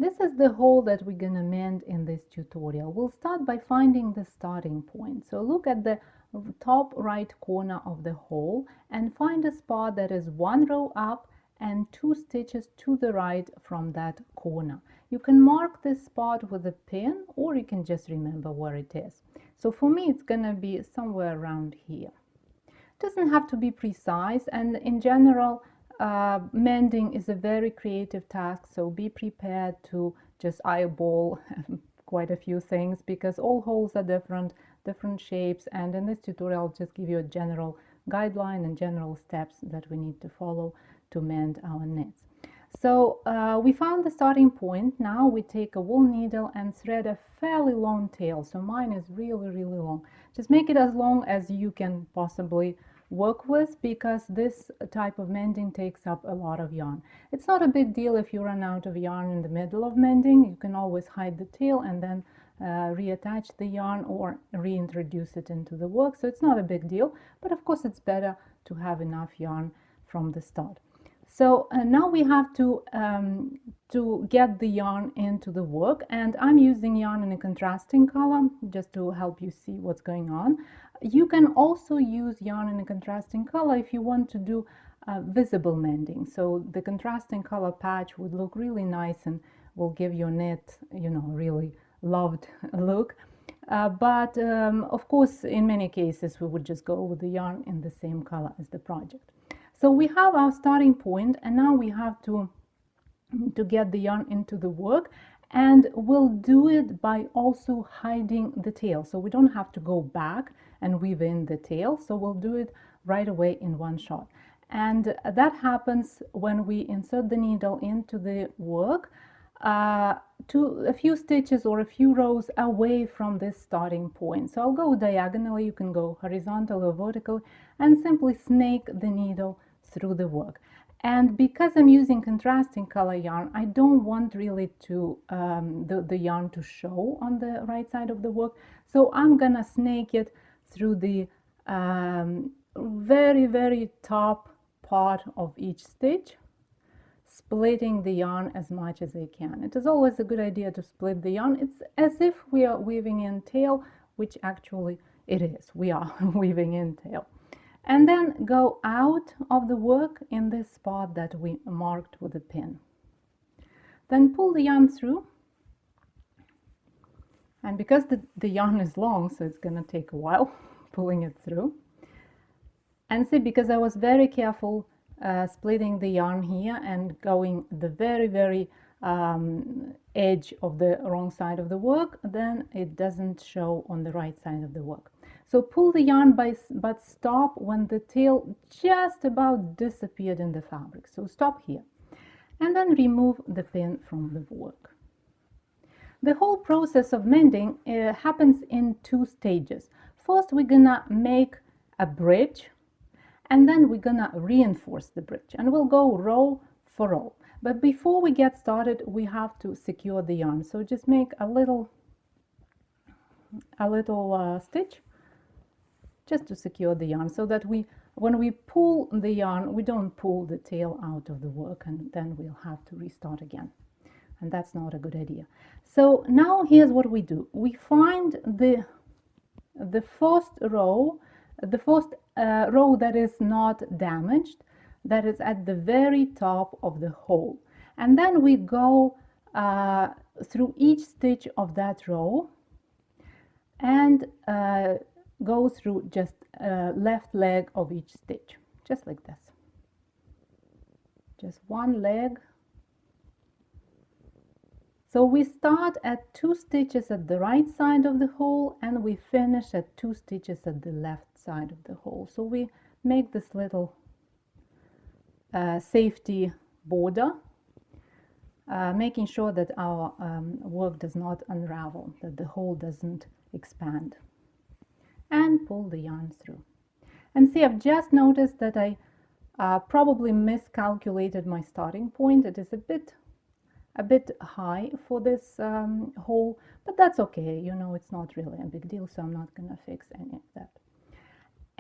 This is the hole that we're gonna mend in this tutorial. We'll start by finding the starting point. So look at the top right corner of the hole and find a spot that is one row up and 2 stitches to the right from that corner. You can mark this spot with a pin, or you can just remember where it is. So for me, it's gonna be somewhere around here. It doesn't have to be precise, and in general, mending is a very creative task, so be prepared to just eyeball quite a few things, because all holes are different shapes, and in this tutorial I'll just give you a general guideline and general steps that we need to follow to mend our knits. So we found the starting point. Now we take a wool needle and thread a fairly long tail. So mine is really long. Just make it as long as you can possibly work with, because this type of mending takes up a lot of yarn. It's not a big deal if you run out of yarn in the middle of mending. You can always hide the tail and then reattach the yarn or reintroduce it into the work. So it's not a big deal, but of course it's better to have enough yarn from the start. So now we have to get the yarn into the work, and I'm using yarn in a contrasting color just to help you see what's going on. You can also use yarn in a contrasting color if you want to do visible mending. So the contrasting color patch would look really nice and will give your knit, really loved look. But of course, in many cases, we would just go with the yarn in the same color as the project. So we have our starting point, and now we have to get the yarn into the work, and we'll do it by also hiding the tail. So we don't have to go back and weave in the tail. So we'll do it right away in one shot. And that happens when we insert the needle into the work to a few stitches or a few rows away from this starting point. So I'll go diagonally, you can go horizontal or vertical, and simply snake the needle through the work. And because I'm using contrasting color yarn, I don't want really to the yarn to show on the right side of the work. So I'm gonna snake it through the very top part of each stitch, splitting the yarn as much as I can. It is always a good idea to split the yarn. It's as if we are weaving in tail, which actually it is. We are weaving in tail. And then go out of the work in this spot that we marked with a pin. Then pull the yarn through. And because the yarn is long, so it's going to take a while pulling it through. And see, because I was very careful splitting the yarn here and going the very edge of the wrong side of the work, then it doesn't show on the right side of the work. So pull the yarn but stop when the tail just about disappeared in the fabric. So stop here and then remove the pin from the work. The whole process of mending happens in 2 stages. First, we're gonna make a bridge, and then we're gonna reinforce the bridge, and we'll go row for row. But before we get started, we have to secure the yarn. So just make a little stitch just to secure the yarn, so that when we pull the yarn, we don't pull the tail out of the work, and then we'll have to restart again. And that's not a good idea. So now here's what we do. We find the first row, row that is not damaged, that is at the very top of the hole. And then we go through each stitch of that row and go through just left leg of each stitch, just like this. Just one leg. So we start at 2 stitches at the right side of the hole, and we finish at 2 stitches at the left side of the hole. So we make this little safety border, making sure that our work does not unravel, that the hole doesn't expand. And pull the yarn through. And see, I've just noticed that I probably miscalculated my starting point. It is a bit high for this hole, but that's okay. It's not really a big deal, so I'm not gonna fix any of that.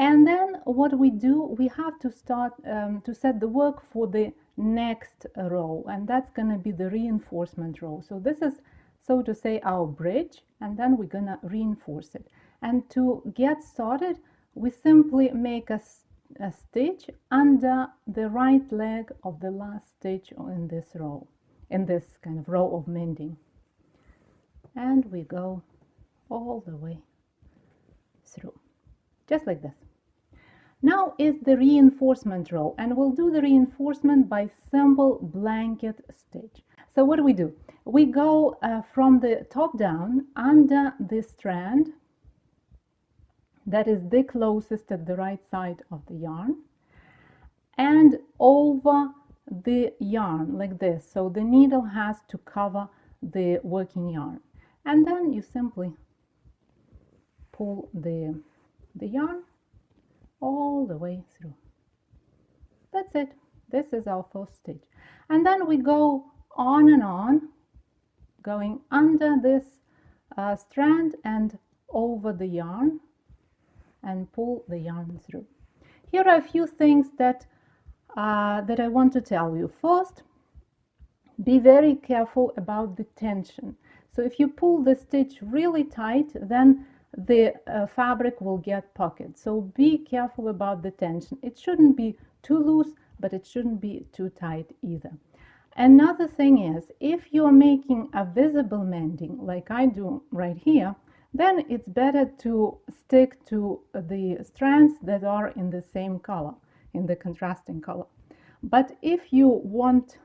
And then what we do, we have to start to set the work for the next row, and that's going to be the reinforcement row. So this is, so to say, our bridge, and then we're going to reinforce it. And to get started, we simply make a stitch under the right leg of the last stitch in this row, in this kind of row of mending. And we go all the way through, just like this. Now is the reinforcement row, and we'll do the reinforcement by simple blanket stitch. So what do? We go from the top down under the strand that is the closest at the right side of the yarn, and over the yarn like this. So the needle has to cover the working yarn, and then you simply pull the yarn all the way through. That's it. This is our first stitch, and then we go on and on, going under this strand and over the yarn, and pull the yarn through. Here are a few things that I want to tell you. First, be very careful about the tension. So if you pull the stitch really tight, then the fabric will get pocket. So be careful about the tension. It shouldn't be too loose, but it shouldn't be too tight either. Another thing is, if you're making a visible mending like I do right here, then it's better to stick to the strands that are in the same color, in the contrasting color. But if you want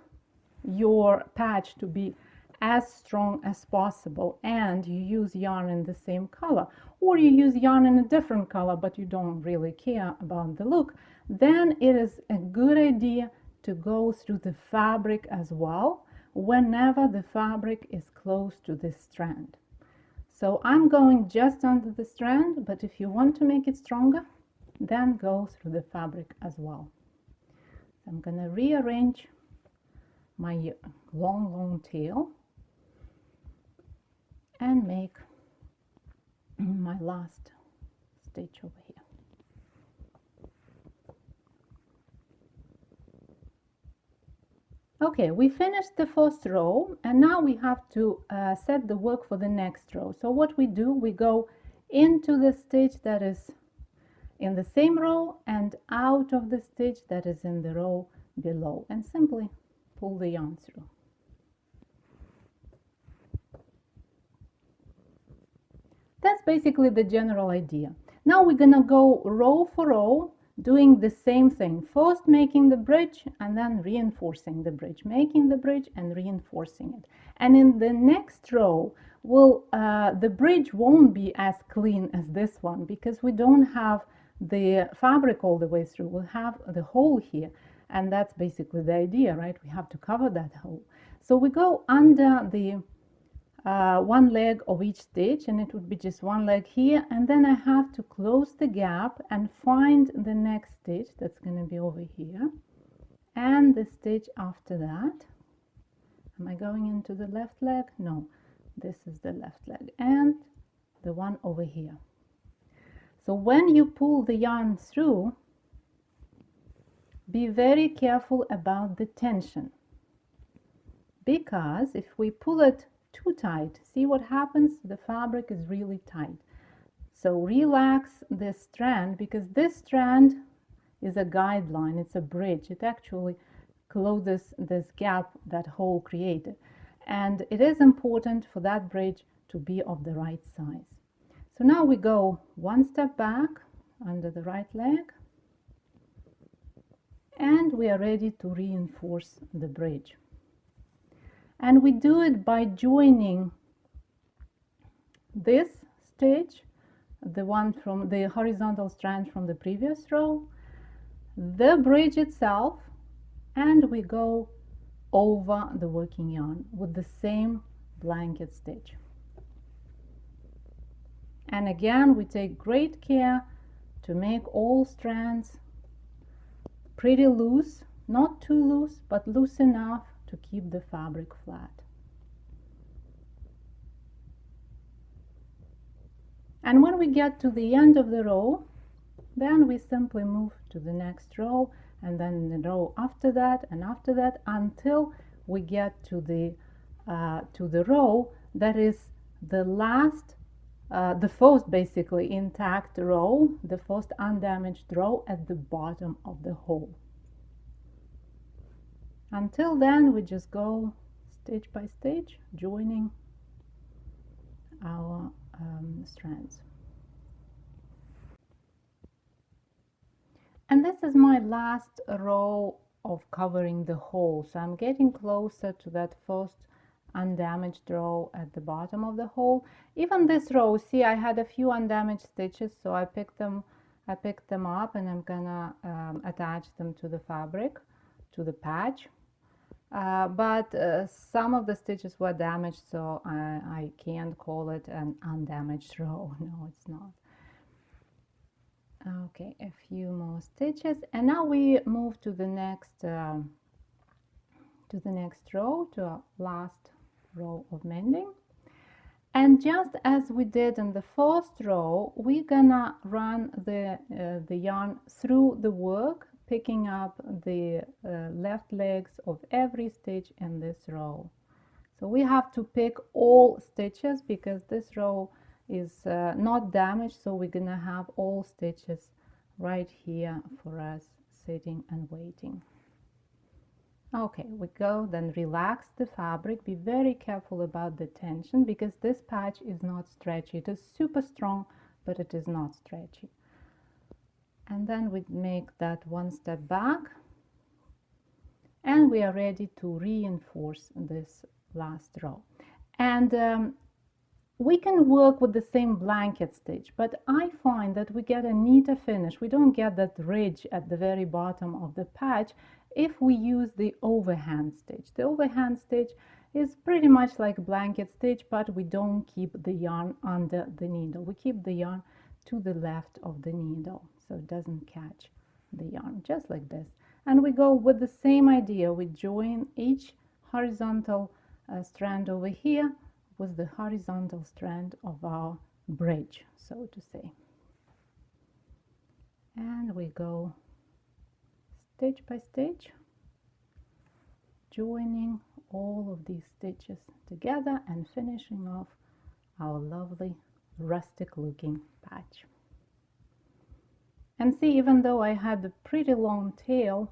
your patch to be as strong as possible and you use yarn in the same color, or you use yarn in a different color but you don't really care about the look, then it is a good idea to go through the fabric as well whenever the fabric is close to this strand. So I'm going just under the strand, but if you want to make it stronger, then go through the fabric as well. I'm going to rearrange my long tail and make my last stitch over here. Okay, we finished the first row, and now we have to set the work for the next row. So what we do, we go into the stitch that is in the same row and out of the stitch that is in the row below, and simply pull the yarn through. That's basically the general idea. Now we're gonna go row for row, doing the same thing. First making the bridge and then reinforcing the bridge, making the bridge and reinforcing it. And in the next row, the bridge won't be as clean as this one because we don't have the fabric all the way through. We'll have the hole here, and that's basically the idea, right? We have to cover that hole. So we go under the one leg of each stitch, and it would be just one leg here, and then I have to close the gap and find the next stitch that's going to be over here, and the stitch after that. Am I going into the left leg? No, this is the left leg, and the one over here. So when you pull the yarn through, be very careful about the tension, because if we pull it too tight, see what happens? The fabric is really tight. So relax this strand, because this strand is a guideline, it's a bridge. It actually closes this gap, that hole created. And it is important for that bridge to be of the right size. So now we go one step back under the right leg, and we are ready to reinforce the bridge. And we do it by joining this stitch, the one from the horizontal strand from the previous row, the bridge itself, and we go over the working yarn with the same blanket stitch. And again, we take great care to make all strands pretty loose, not too loose, but loose enough to keep the fabric flat. And when we get to the end of the row, Then we simply move to the next row, and then the row after that and after that, until we get to the row that is the last, the first basically intact row, the first undamaged row at the bottom of the hole. Until then, we just go stitch by stitch, joining our strands. And this is my last row of covering the hole, so I'm getting closer to that first undamaged row at the bottom of the hole. Even this row, see, I had a few undamaged stitches, so I picked them up, and I'm gonna attach them to the fabric, to the patch. But some of the stitches were damaged, so I can't call it an undamaged row. No, it's not. Okay, a few more stitches, and now we move to the next row, to our last row of mending. And just as we did in the first row, we're gonna run the yarn through the work, picking up the left legs of every stitch in this row. So we have to pick all stitches because this row is not damaged, so we're gonna have all stitches right here for us sitting and waiting. Okay, we go, then relax the fabric. Be very careful about the tension because this patch is not stretchy. It is super strong, but it is not stretchy. And then we make that one step back, and we are ready to reinforce this last row. And we can work with the same blanket stitch, but I find that we get a neater finish. We don't get that ridge at the very bottom of the patch if we use the overhand stitch. The overhand stitch is pretty much like blanket stitch, but we don't keep the yarn under the needle. We keep the yarn to the left of the needle, so it doesn't catch the yarn, just like this. And we go with the same idea. We join each horizontal strand over here with the horizontal strand of our bridge, so to say. And we go stitch by stitch, joining all of these stitches together and finishing off our lovely rustic looking patch. And see, even though I had a pretty long tail,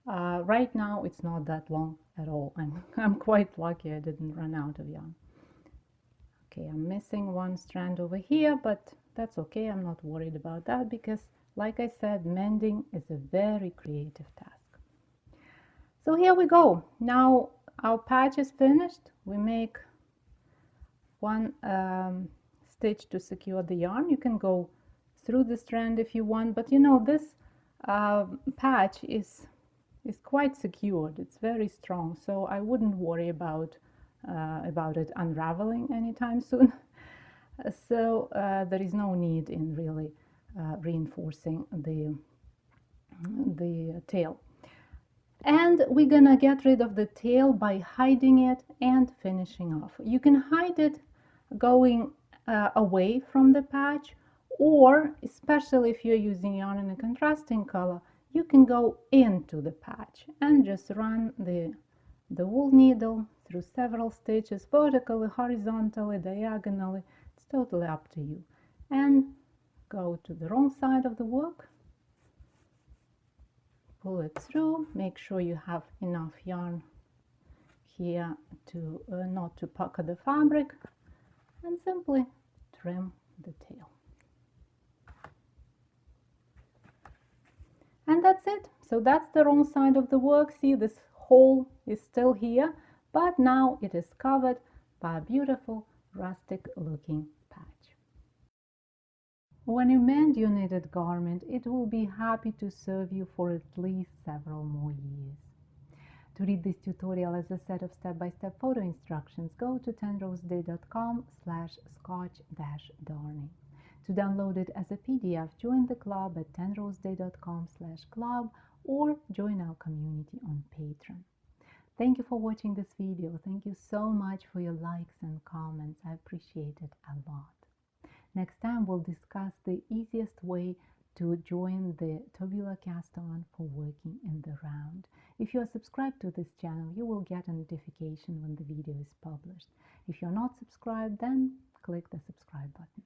right now it's not that long at all. I'm quite lucky I didn't run out of yarn. Okay, I'm missing one strand over here, but that's okay. I'm not worried about that because, like I said, mending is a very creative task. So here we go. Now our patch is finished. We make one stitch to secure the yarn. You can go through the strand if you want, but you know, this patch is quite secured. It's very strong, so I wouldn't worry about it unraveling anytime soon. So there is no need in really reinforcing the tail. And we're gonna get rid of the tail by hiding it and finishing off. You can hide it going away from the patch, or especially if you're using yarn in a contrasting color, you can go into the patch and just run the wool needle through several stitches, vertically, horizontally, diagonally. It's totally up to you. And go to the wrong side of the work, pull it through, make sure you have enough yarn here to not to pucker the fabric, and simply trim the tail. And that's it. So that's the wrong side of the work. See, this hole is still here, but now it is covered by a beautiful rustic looking patch. When you mend your knitted garment, it will be happy to serve you for at least several more years. To read this tutorial as a set of step-by-step photo instructions, go to 10roseday.com/scotch-darning. To download it as a PDF, join the club at 10roseday.com/club or join our community on Patreon. Thank you for watching this video. Thank you so much for your likes and comments. I appreciate it a lot. Next time we'll discuss the easiest way to join the tubular cast on for working in the round. If you are subscribed to this channel, you will get a notification when the video is published. If you're not subscribed, then click the subscribe button.